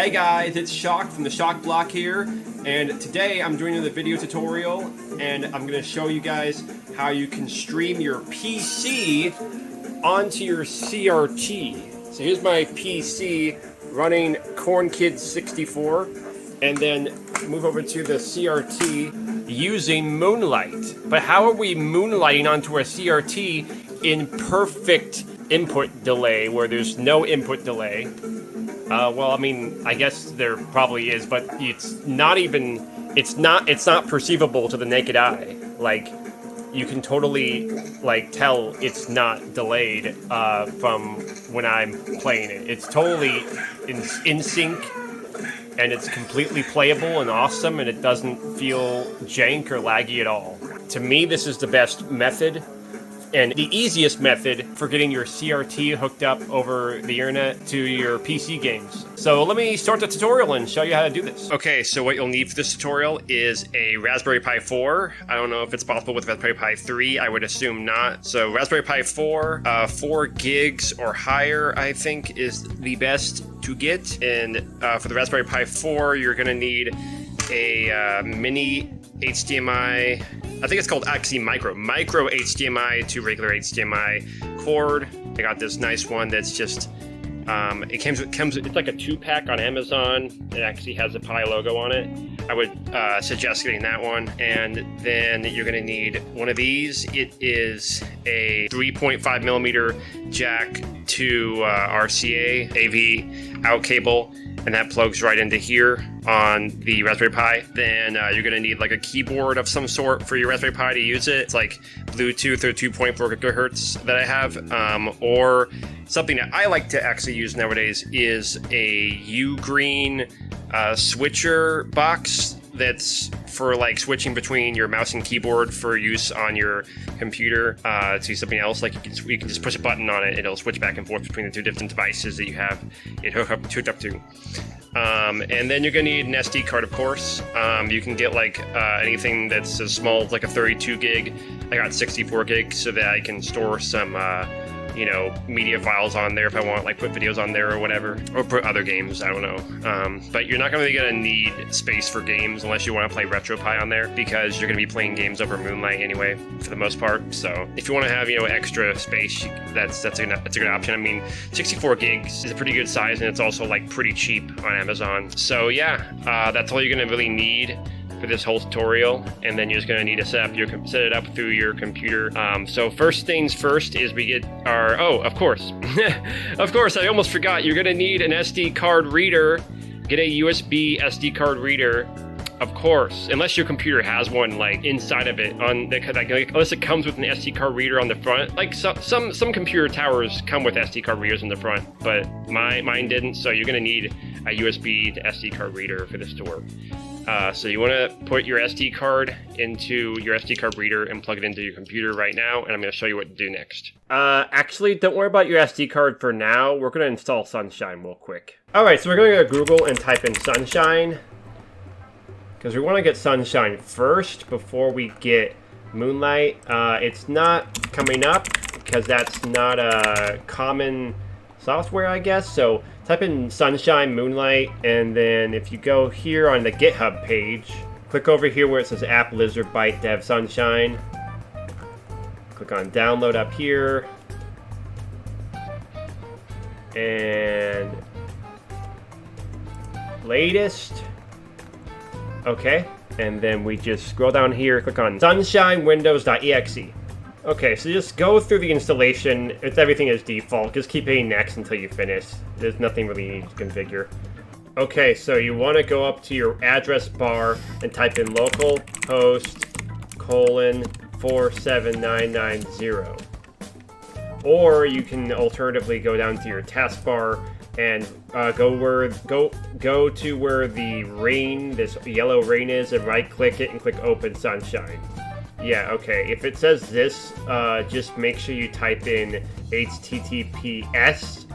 Hey guys, it's Shock from the Shock Block here, and today I'm doing another video tutorial, and I'm going to show you guys how you can stream your PC onto your CRT. So here's my PC running Corn Kid 64, and then move over to the CRT using Moonlight. But how are we moonlighting onto a CRT in perfect input delay, where there's no input delay? Well, I mean, I guess there probably is, but it's not perceivable to the naked eye. Like, you can totally, like, tell it's not delayed, from when I'm playing it. It's totally in sync, and it's completely playable and awesome, and it doesn't feel jank or laggy at all. To me, this is the best method, and the easiest method for getting your CRT hooked up over the internet to your PC games. So let me start the tutorial and show you how to do this. Okay, so what you'll need for this tutorial is a Raspberry Pi 4. I don't know if it's possible with Raspberry Pi 3, I would assume not. So Raspberry Pi 4, 4 gigs or higher, I think, is the best to get. And for the Raspberry Pi 4, you're gonna need a mini HDMI, I think it's called actually micro HDMI to regular HDMI cord. I got this nice one that's just, it comes, it's like a 2-pack on Amazon. It actually has a Pi logo on it. I would suggest getting that one. And then you're gonna need one of these. It is a 3.5 millimeter jack to RCA AV out cable, and that plugs right into here on the Raspberry Pi. Then you're gonna need like a keyboard of some sort for your Raspberry Pi to use it. It's like Bluetooth or 2.4 gigahertz that I have, or something that I like to actually use nowadays is a Ugreen switcher box that's for like switching between your mouse and keyboard for use on your computer to something else. Like you can just push a button on it, it'll switch back and forth between the two different devices that you have it hooked up to. And then you're gonna need an SD card, of course. You can get like anything that's as small as like a 32 gig. I got 64 gigs so that I can store some media files on there if I want, like put videos on there or whatever, or put other games, I don't know. But you're not really gonna need space for games unless you want to play RetroPie on there, because you're gonna be playing games over Moonlight anyway, for the most part. So if you want to have, extra space, that's a good option. I mean, 64 gigs is a pretty good size, and it's also like pretty cheap on Amazon. So yeah, that's all you're gonna really need for this whole tutorial, and then you're just going to need to set it up through your computer. So first things first is we get our, of course, I almost forgot, you're going to need an SD card reader. Get a USB SD card reader, of course, unless your computer has one like inside of it, unless it comes with an SD card reader on the front. Like some computer towers come with SD card readers in the front, but mine didn't, so you're going to need a USB to SD card reader for this to work. So you want to put your SD card into your SD card reader and plug it into your computer right now, and I'm going to show you what to do next. Actually, don't worry about your SD card for now. We're going to install Sunshine real quick. Alright, so we're going to go to Google and type in Sunshine, because we want to get Sunshine first before we get Moonlight. It's not coming up because that's not a common software, I guess. So type in Sunshine, Moonlight, and then if you go here on the GitHub page, click over here where it says App Lizard Byte Dev Sunshine. Click on download up here, and latest. Okay, and then we just scroll down here, click on Sunshine Windows.exe. Okay, so just go through the installation. It's everything as default. Just keep hitting next until you finish. There's nothing really you need to configure. Okay, so you want to go up to your address bar and type in localhost 47990. Or you can alternatively go down to your taskbar and go to where the rain, this yellow rain is, and right-click it and click Open Sunshine. Yeah, okay. If it says this, just make sure you type in HTTPS,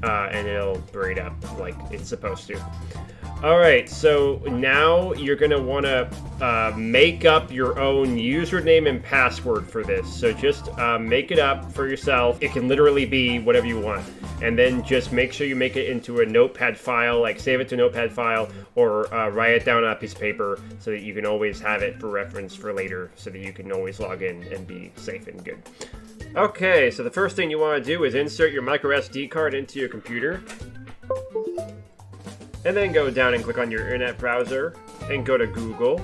and it'll bring it up like it's supposed to. Alright, so now you're going to want to make up your own username and password for this. So just make it up for yourself. It can literally be whatever you want. and then just make sure you make it into a notepad file, like save it to a notepad file, or write it down on a piece of paper so that you can always have it for reference for later, so that you can always log in and be safe and good. Okay, so the first thing you want to do is insert your micro SD card into your computer, and then go down and click on your internet browser and go to Google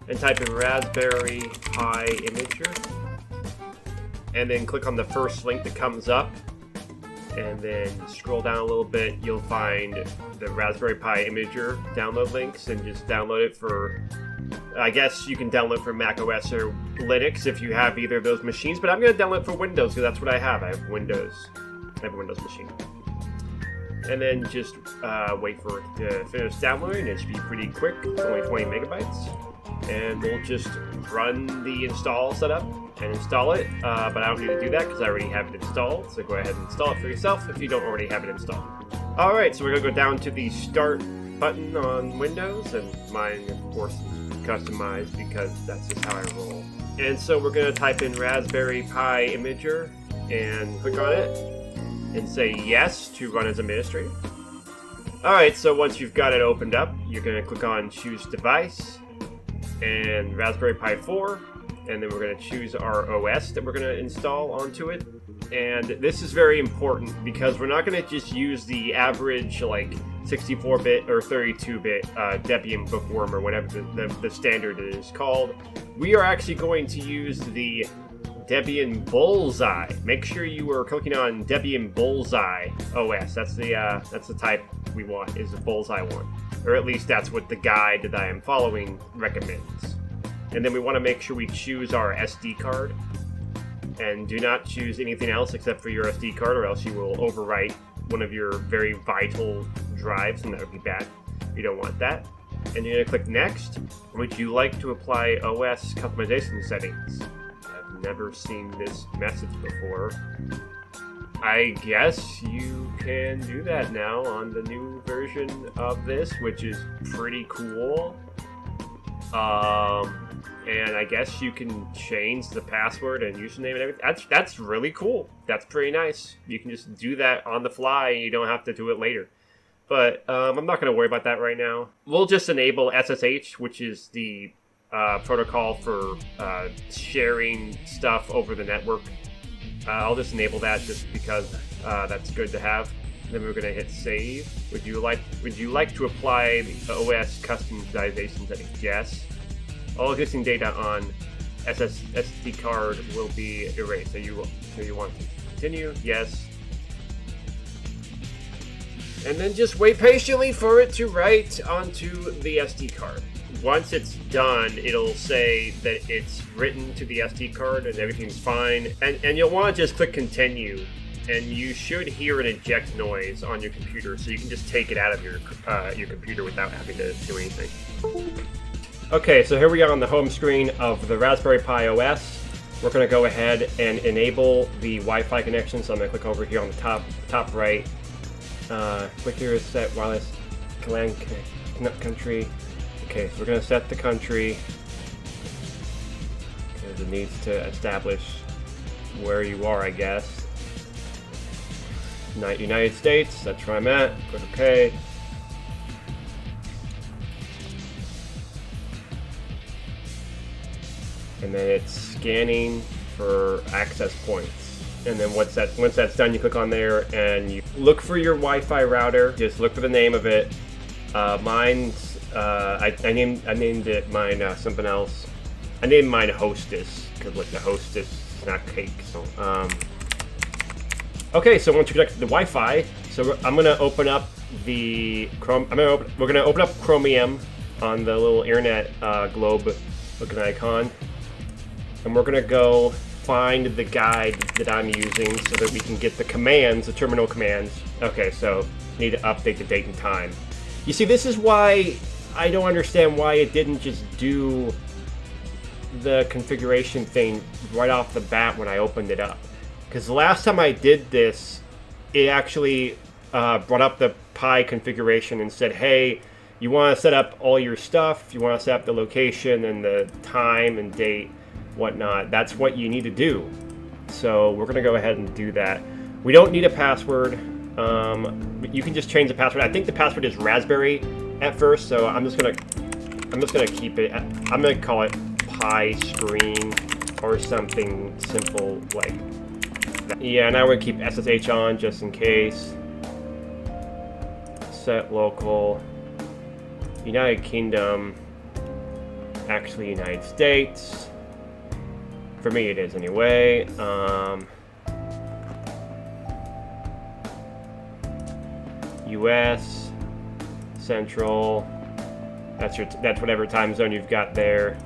and type in Raspberry Pi Imager, and then click on the first link that comes up, and then scroll down a little bit. You'll find the Raspberry Pi Imager download links, and just download it for, I guess you can download for Mac OS or Linux if you have either of those machines, but I'm going to download it for Windows because that's what I have. I have Windows. I have a Windows machine. And then just wait for it to finish downloading. It should be pretty quick. It's only 20 megabytes. And we'll just run the install setup and install it, but I don't need to do that because I already have it installed, so go ahead and install it for yourself if you don't already have it installed. Alright, so we're going to go down to the Start button on Windows, and mine, of course, is customized because that's just how I roll. And so we're going to type in Raspberry Pi Imager and click on it and say yes to run as administrator. Alright, so once you've got it opened up, you're going to click on Choose Device and Raspberry Pi 4, and then we're going to choose our OS that we're going to install onto it. And this is very important because we're not going to just use the average like 64-bit or 32-bit Debian bookworm or whatever the standard is called. We are actually going to use the Debian Bullseye. Make sure you are clicking on Debian Bullseye OS. That's the type we want, is the Bullseye one. Or at least that's what the guide that I am following recommends. And then we want to make sure we choose our SD card. And do not choose anything else except for your SD card, or else you will overwrite one of your very vital drives, and that would be bad. You don't want that. And you're going to click Next. Would you like to apply OS customization settings? I've never seen this message before. I guess you can do that now on the new version of this, which is pretty cool. And I guess you can change the password and username and everything. That's really cool. That's pretty nice. You can just do that on the fly and you don't have to do it later. But I'm not going to worry about that right now. We'll just enable SSH, which is the protocol for sharing stuff over the network. I'll just enable that just because that's good to have. Then we're going to hit save. Would you like to apply the OS customization settings? Yes. All existing data on SD card will be erased. So you want to continue? Yes. And then just wait patiently for it to write onto the SD card. Once it's done, it'll say that it's written to the SD card and everything's fine. And you'll want to just click continue. And you should hear an eject noise on your computer, so you can just take it out of your computer without having to do anything. Okay, so here we are on the home screen of the Raspberry Pi OS. We're going to go ahead and enable the Wi-Fi connection. So I'm going to click over here on the top right. Click here to set wireless LAN country. Okay, so we're going to set the country because it needs to establish where you are, I guess. United States, that's where I'm at. Click OK. And then it's scanning for access points. And then once that's done, you click on there and you look for your Wi-Fi router. Just look for the name of it. Mine's I named it mine something else. I named mine Hostess because like the Hostess is not cake. So okay, so once you connect to the Wi-Fi, so I'm gonna open up the Chrome. We're gonna open up Chromium on the little internet globe looking icon. And we're going to go find the guide that I'm using so that we can get the commands, the terminal commands. Okay, so need to update the date and time. You see, this is why I don't understand why it didn't just do the configuration thing right off the bat when I opened it up. Because the last time I did this, it actually brought up the Pi configuration and said, hey, you want to set up all your stuff, you want to set up the location and the time and date, whatnot. That's what you need to do. So we're going to go ahead and do that. We don't need a password. You can just change the password. I think the password is raspberry at first, so I'm just gonna keep it. I'm gonna call it pie screen or something simple like that. Yeah, now we're gonna keep SSH on just in case. Set local. United Kingdom. Actually, United States. For me, it is anyway. US, Central. That's whatever time zone you've got there.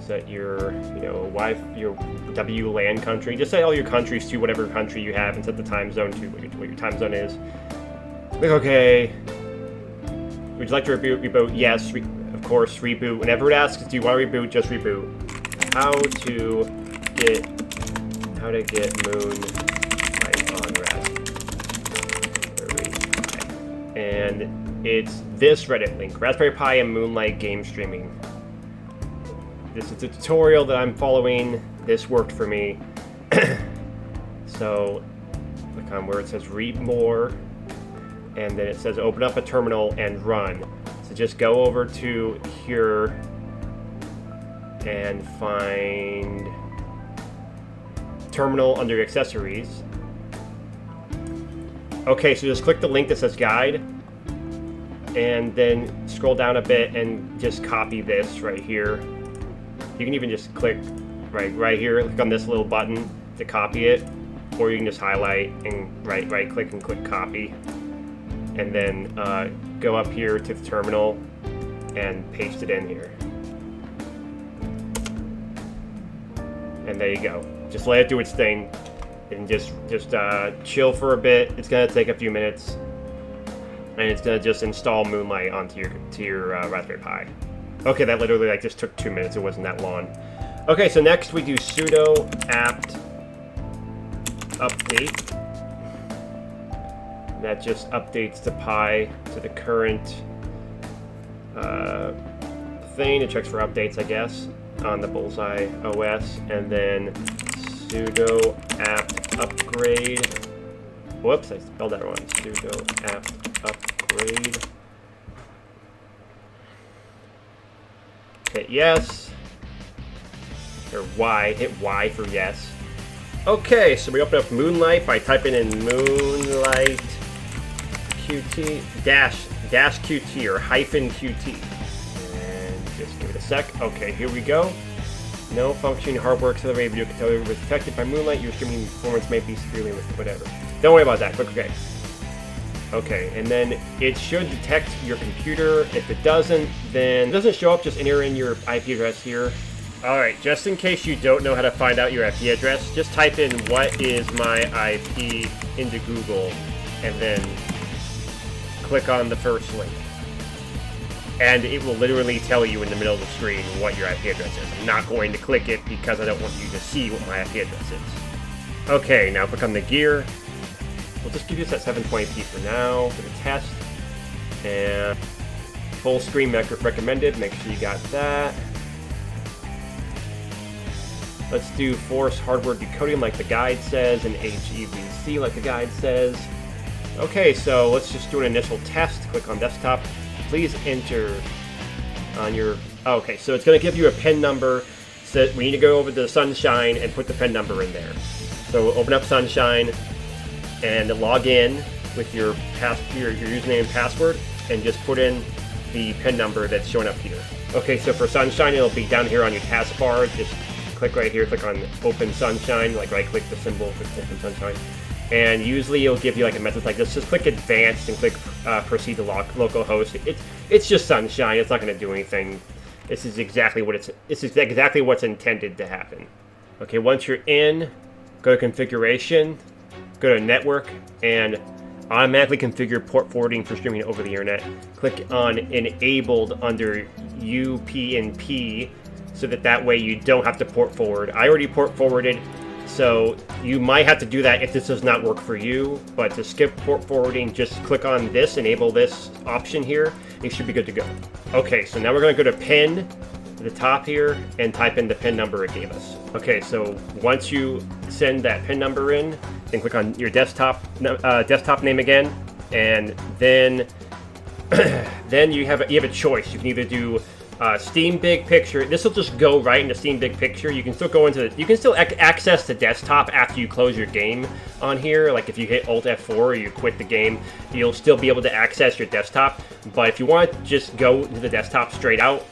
Set your your WLAN country. Just set all your countries to whatever country you have, and set the time zone to what your time zone is. Click OK. Would you like to reboot? Yes, of course. Reboot. Whenever it asks, do you want to reboot? Just reboot. How to get Moonlight on Raspberry Pi. And it's this Reddit link, Raspberry Pi and Moonlight game streaming. This is a tutorial that I'm following. This worked for me. So click on where it says read more, and then it says open up a terminal and run. So just go over to here and find terminal under accessories. Okay, so just click the link that says guide, and then scroll down a bit and just copy this right here. You can even just click right here, click on this little button to copy it, or you can just highlight and right click and click copy, and then go up here to the terminal and paste it in here. And there you go. Just let it do its thing, and just chill for a bit. It's gonna take a few minutes, and it's gonna just install Moonlight onto your Raspberry Pi. Okay, that literally just took 2 minutes. It wasn't that long. Okay, so next we do sudo apt update. That just updates the Pi to the current thing. It checks for updates, I guess, on the Bullseye OS, and then sudo apt upgrade. Whoops, I spelled that wrong. Sudo apt upgrade. Hit yes, or Y. Hit Y for yes. Okay, so we open up Moonlight by typing in Moonlight QT dash QT or hyphen QT, and just give it a sec. Okay, here we go. No functioning hardware accelerated video controller was detected by Moonlight. Your streaming performance may be severely with whatever. Don't worry about that. Click OK. Okay, and then it should detect your computer. If it doesn't, then it doesn't show up. Just enter in your IP address here. Alright, just in case you don't know how to find out your IP address, just type in what is my IP into Google, and then click on the first link. And it will literally tell you in the middle of the screen what your IP address is. I'm not going to click it because I don't want you to see what my IP address is. Okay, now click on the gear. We'll just give you this at 720p for now for the test. And full screen recommended. Make sure you got that. Let's do force hardware decoding like the guide says, and HEVC like the guide says. Okay, so let's just do an initial test. Click on desktop. Please enter on your... Okay, so it's going to give you a PIN number. So we need to go over to Sunshine and put the PIN number in there. So open up Sunshine and log in with your username and password, and just put in the PIN number that's showing up here. Okay, so for Sunshine, it'll be down here on your taskbar. Just click right here, click on Open Sunshine, like right-click the symbol, click Open Sunshine. And usually it'll give you like a message like this. Just click Advanced and click Proceed to localhost. It's just Sunshine. It's not going to do anything. This is exactly what's intended to happen. Okay, once you're in, go to Configuration, go to Network, and automatically configure port forwarding for streaming over the internet. Click on Enabled under UPnP, so that way you don't have to port forward. I already port forwarded, so you might have to do that if this does not work for you. But to skip port forwarding, just click on this, enable this option here. You should be good to go. Okay, so now we're going to go to PIN at the top here and type in the PIN number it gave us. Okay, so once you send that PIN number in, then click on your desktop name again, and then then you have a choice. You can either do Steam Big Picture. This will just go right into Steam Big Picture. You can still go into you can still access the desktop after you close your game on here. Like if you hit Alt F4 or you quit the game, you'll still be able to access your desktop. But if you want to just go to the desktop straight out,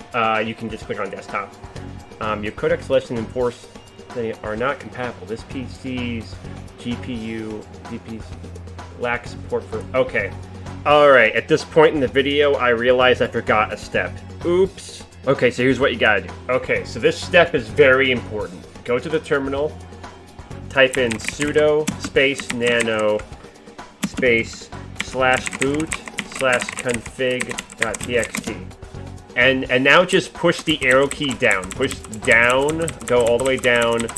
you can just click on desktop. Your codec selection and force they are not compatible. This PC's GPU DPs lacks support for. Okay. Alright, at this point in the video, I realized I forgot a step. Oops. Okay, so here's what you gotta do. Okay, so this step is very important. Go to the terminal, type in sudo space nano space /boot /config.txt. And now just push the arrow key down. Push down, go all the way down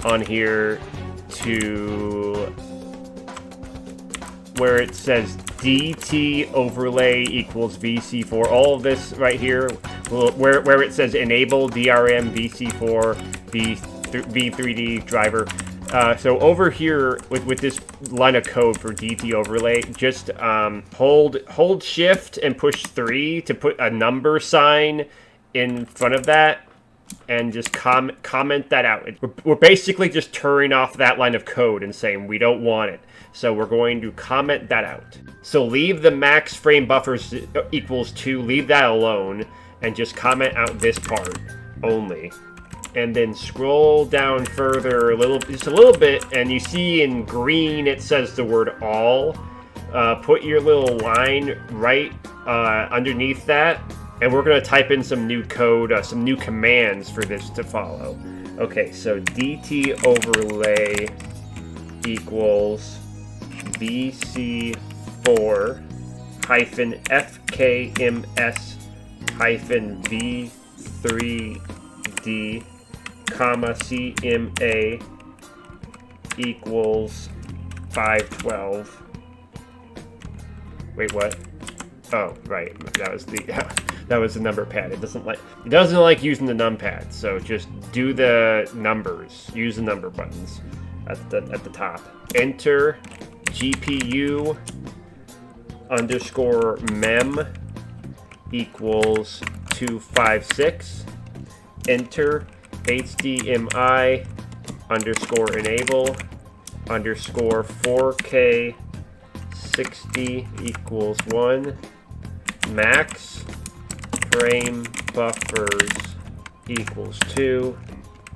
on here to where it says DT overlay equals VC4. All of this right here, where it says enable DRM VC4 V3D driver. So over here with this line of code for DT overlay, just hold shift and push 3 to put a number sign in front of that, and just comment that out. We're basically just turning off that line of code and saying we don't want it. So we're going to comment that out. So leave the max frame buffers equals 2, leave that alone, and just comment out this part only. And then scroll down further just a little bit, and you see in green it says the word all. Put your little line right underneath that, and we're going to type in some new code, some new commands for this to follow. Okay, so DT overlay equals VC4 hyphen FKMS hyphen V3D comma CMA equals 512. Wait, what? Oh, right. That was the number pad. It doesn't like using the numpad. So just do the numbers. Use the number buttons at the top. Enter GPU underscore mem equals 256. Enter HDMI underscore enable underscore 4K 60 equals 1. Max frame buffers equals 2,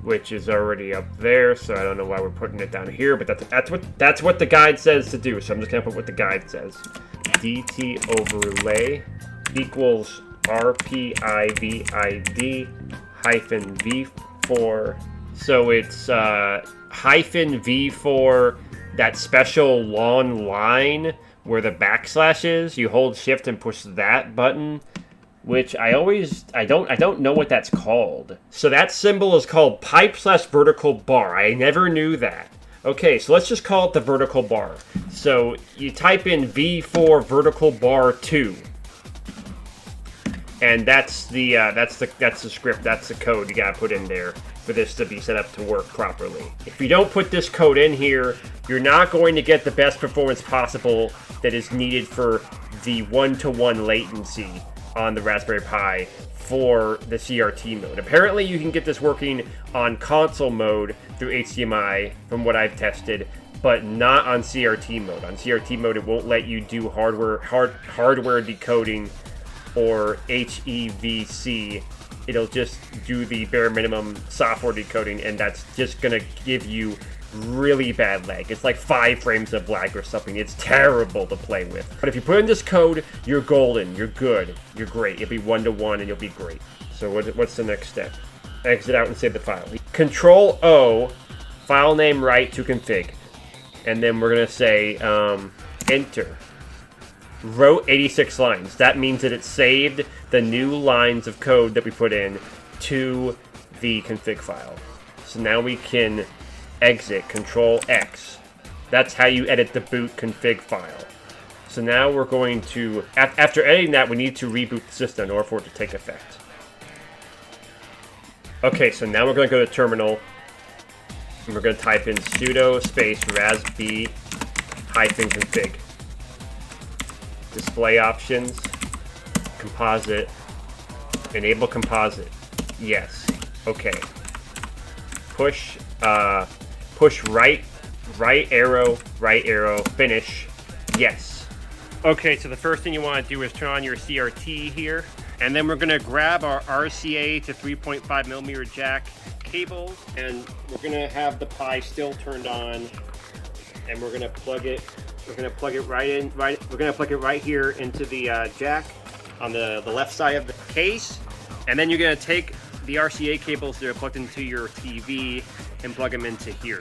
which is already up there, so I don't know why we're putting it down here, but that's what the guide says to do. So I'm just gonna put what the guide says. DT overlay equals RPIVID hyphen V4. So it's hyphen V4, that special long line where the backslash is. You hold shift and push that button, which I don't know what that's called. So that symbol is called pipe/vertical bar. I never knew that. Okay, so let's just call it the vertical bar. So you type in V4 vertical bar 2. And that's the script, that's the code you gotta put in there for this to be set up to work properly. If you don't put this code in here, you're not going to get the best performance possible that is needed for the 1-to-1 latency on the Raspberry Pi for the CRT mode. Apparently you can get this working on console mode through HDMI from what I've tested, but not on CRT mode. On CRT mode it won't let you do hardware decoding or HEVC. It'll just do the bare minimum software decoding, and that's just gonna give you really bad lag. It's like 5 frames of lag or something. It's terrible to play with. But if you put in this code, you're golden, you're good, you're great. It'll be 1-to-1 and you'll be great. So what's the next step? Exit out and save the file. Control O, file name right to config. And then we're gonna say enter. Wrote 86 lines. That means that it saved the new lines of code that we put in to the config file. So now we can exit, Control X. That's how you edit the boot config file. So now we're going to, after editing that, we need to reboot the system in order for it to take effect. Okay, so now we're going to go to terminal, And we're going to type in sudo space rasb -config. Display options, composite, enable composite. Yes. Okay. Push right arrow, finish. Yes. Okay, so the first thing you want to do is turn on your CRT here, and then we're going to grab our RCA to 3.5mm jack cables, and we're going to have the Pi still turned on, and we're going to plug it. We're going to plug it We're going to plug it right here into the jack on the left side of the case, and then you're going to take the RCA cables that are plugged into your TV and plug them into here.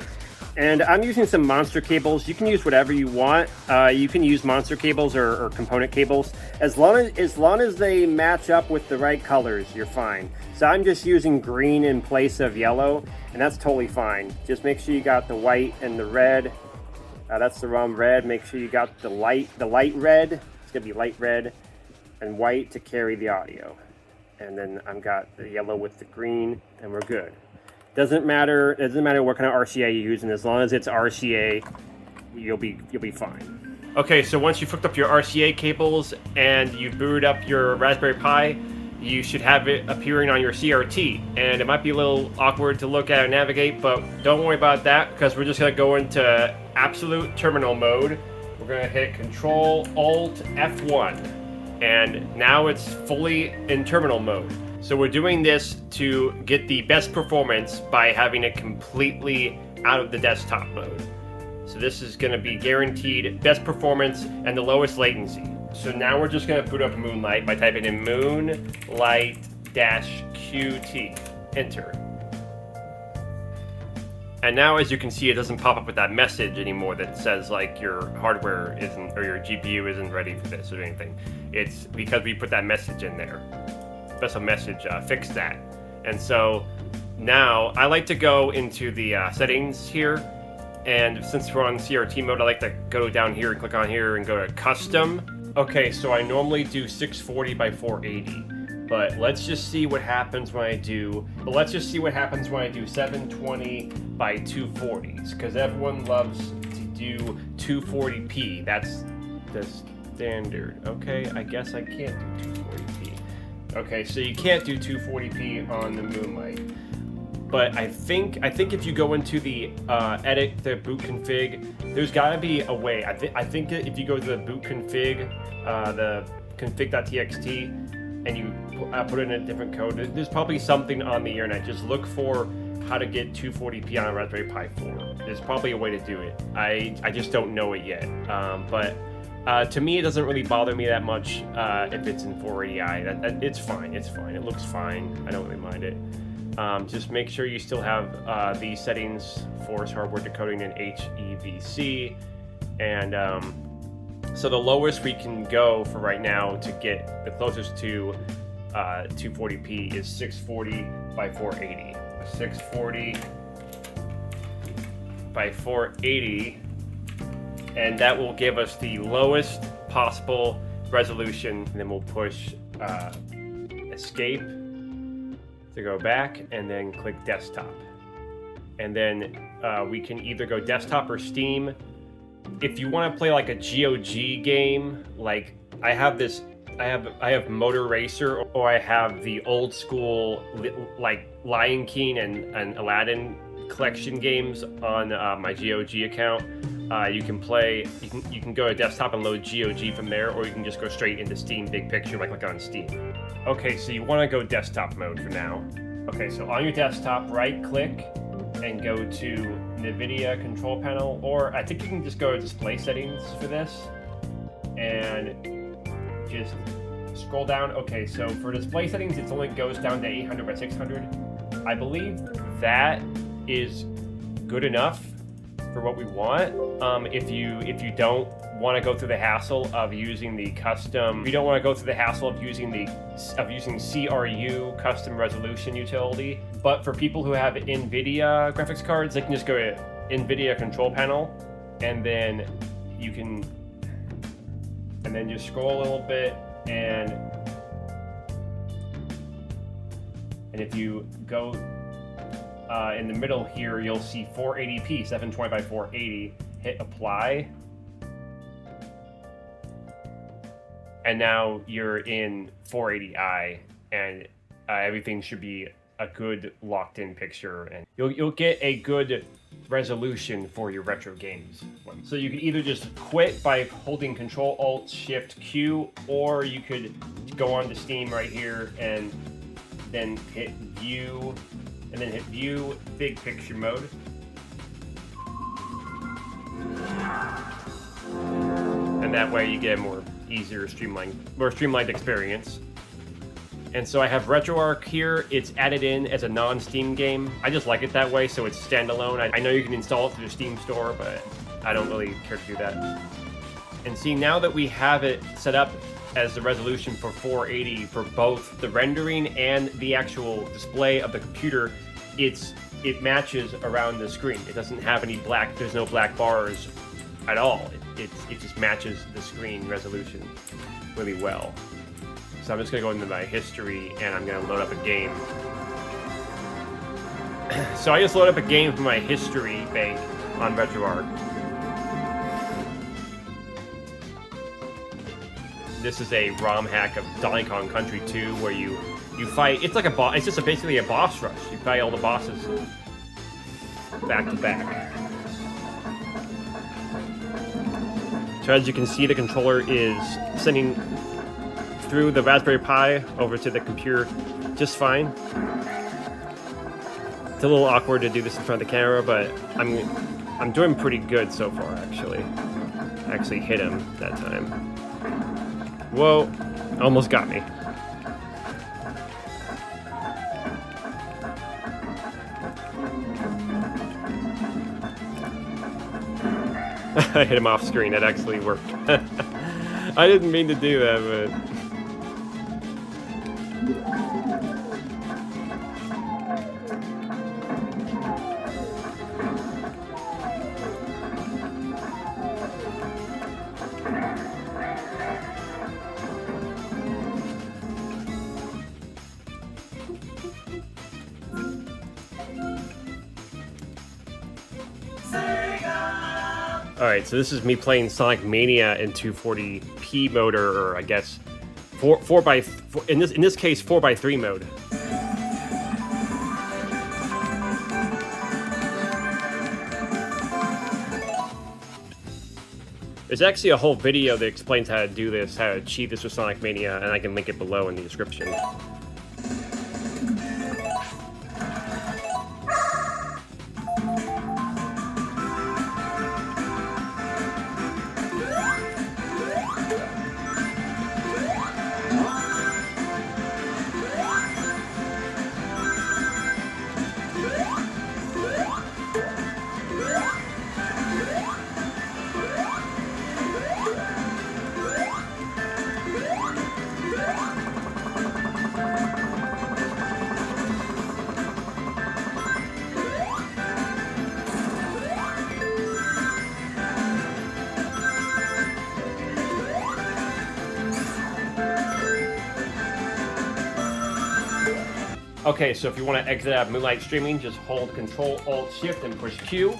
And I'm using some monster cables. You can use whatever you want. You can use monster cables or component cables. As long as they match up with the right colors, you're fine. So I'm just using green in place of yellow, and that's totally fine. Just make sure you got the white and the red. That's the wrong red. Make sure you got the light red. It's gonna be light red and white to carry the audio. And then I've got the yellow with the green, and we're good. Doesn't matter what kind of RCA you're using, as long as it's RCA, you'll be fine. Okay, so once you've hooked up your RCA cables and you've booted up your Raspberry Pi, you should have it appearing on your CRT. And it might be a little awkward to look at and navigate, but don't worry about that, because we're just gonna go into absolute terminal mode. We're gonna hit Control Alt F1, and now it's fully in terminal mode. So we're doing this to get the best performance by having it completely out of the desktop mode. So this is going to be guaranteed best performance and the lowest latency. So now we're just going to boot up Moonlight by typing in Moonlight-QT. Enter. And now, as you can see, it doesn't pop up with that message anymore that says like your hardware isn't, or your GPU isn't ready for this or anything. It's because we put that message in there. Special message, fix that. And so now I like to go into the settings here, and since we're on CRT mode, I like to go down here and click on here and go to custom. Okay, so I normally do 640 by 480, but let's just see what happens when I do 720 by 240s, because everyone loves to do 240p. That's the standard. Okay, I guess I can't do 240p. Okay, so you can't do 240p on the Moonlight, but I think if you go into the edit the boot config, there's got to be a way. I think if you go to the boot config, the config.txt, and you put in a different code, there's probably something on the internet. Just look for how to get 240p on a Raspberry Pi 4. There's probably a way to do it. I just don't know it yet, but. To me, it doesn't really bother me that much if it's in 480i. It's fine. It's fine. It looks fine. I don't really mind it. Just make sure you still have these settings: force hardware decoding and HEVC. And so the lowest we can go for right now to get the closest to 240p is 640 by 480. 640 by 480. And that will give us the lowest possible resolution. And then we'll push escape to go back, and then click desktop. And then we can either go desktop or Steam. If you want to play like a GOG game, like I have Motor Racer, or I have the old school like Lion King and Aladdin collection games on my GOG account. You can go to desktop and load GOG from there, or you can just go straight into Steam Big Picture by clicking on Steam. Okay, so you want to go desktop mode for now. Okay, so on your desktop, right click and go to NVIDIA control panel, or I think you can just go to display settings for this and just scroll down. Okay, so for display settings, it only goes down to 800 by 600. I believe that is good enough for what we want. If you don't want to go through the hassle of using the custom, if you don't want to go through the hassle of using CRU custom resolution utility, but for people who have NVIDIA graphics cards, they can just go to NVIDIA control panel, and then you can, and then just scroll a little bit, and if you go in the middle here, you'll see 480p, 720 by 480. Hit apply. And now you're in 480i, and everything should be a good locked-in picture, and you'll get a good resolution for your retro games. So you can either just quit by holding Control-Alt-Shift-Q, or you could go on to Steam right here and then hit View, and then hit View Big Picture Mode. And that way you get a more streamlined experience. And so I have RetroArch here. It's added in as a non-Steam game. I just like it that way, so it's standalone. I know you can install it through the Steam store, but I don't really care to do that. And see, now that we have it set up as the resolution for 480 for both the rendering and the actual display of the computer, it matches around the screen. It doesn't have any there's no black bars at all. It just matches the screen resolution really well. So I'm just gonna go into my history and I'm gonna load up a game. So I just load up a game from my history bank on RetroArch. This is a ROM hack of Donkey Kong Country 2 where you fight. It's like it's just basically a boss rush. You fight all the bosses back to back. So as you can see, the controller is sending through the Raspberry Pi over to the computer just fine. It's a little awkward to do this in front of the camera, but I'm doing pretty good so far, actually. I actually hit him that time. Whoa, almost got me. I hit him off screen. That actually worked. I didn't mean to do that, but... Alright, so this is me playing Sonic Mania in 240p mode, or I guess 4 by 4, in this case 4:3 mode. There's actually a whole video that explains how to do this, how to achieve this with Sonic Mania, and I can link it below in the description. Okay, so if you want to exit out of Moonlight streaming, just hold Control-Alt-Shift and push Q,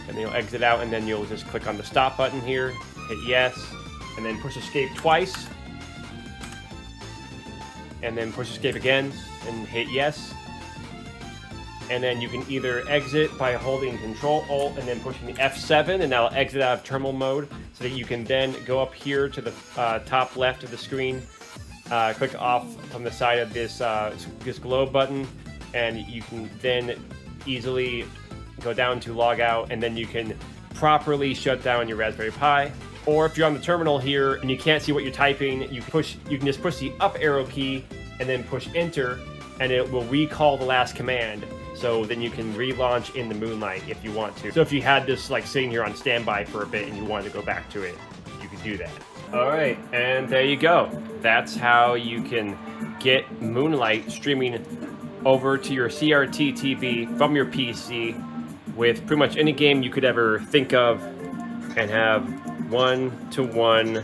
and then you'll exit out, and then you'll just click on the stop button here, hit yes, and then push Escape twice, and then push Escape again, and hit yes. And then you can either exit by holding Control-Alt and then pushing the F7, and that'll exit out of terminal mode, so that you can then go up here to the top left of the screen, click off from the side of this globe button, and you can then easily go down to log out, and then you can properly shut down your Raspberry Pi. Or if you're on the terminal here and you can't see what you're typing, you can just push the up arrow key and then push enter, and it will recall the last command. So then you can relaunch in the Moonlight if you want to. So if you had this like sitting here on standby for a bit and you wanted to go back to it, you could do that. Alright, and there you go. That's how you can get Moonlight streaming over to your CRT TV from your PC with pretty much any game you could ever think of, and have one-to-one,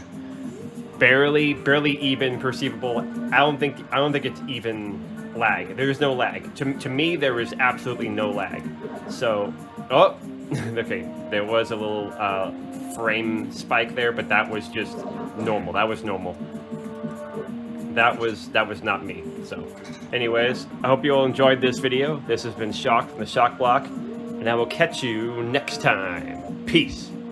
barely even perceivable. I don't think it's even lag. There is no lag. To me, there is absolutely no lag. So, oh, okay, there was a little frame spike there, but that was just normal. That was normal. That was not me. So, anyways, I hope you all enjoyed this video. This has been Shock from the Shock Block, and I will catch you next time. Peace.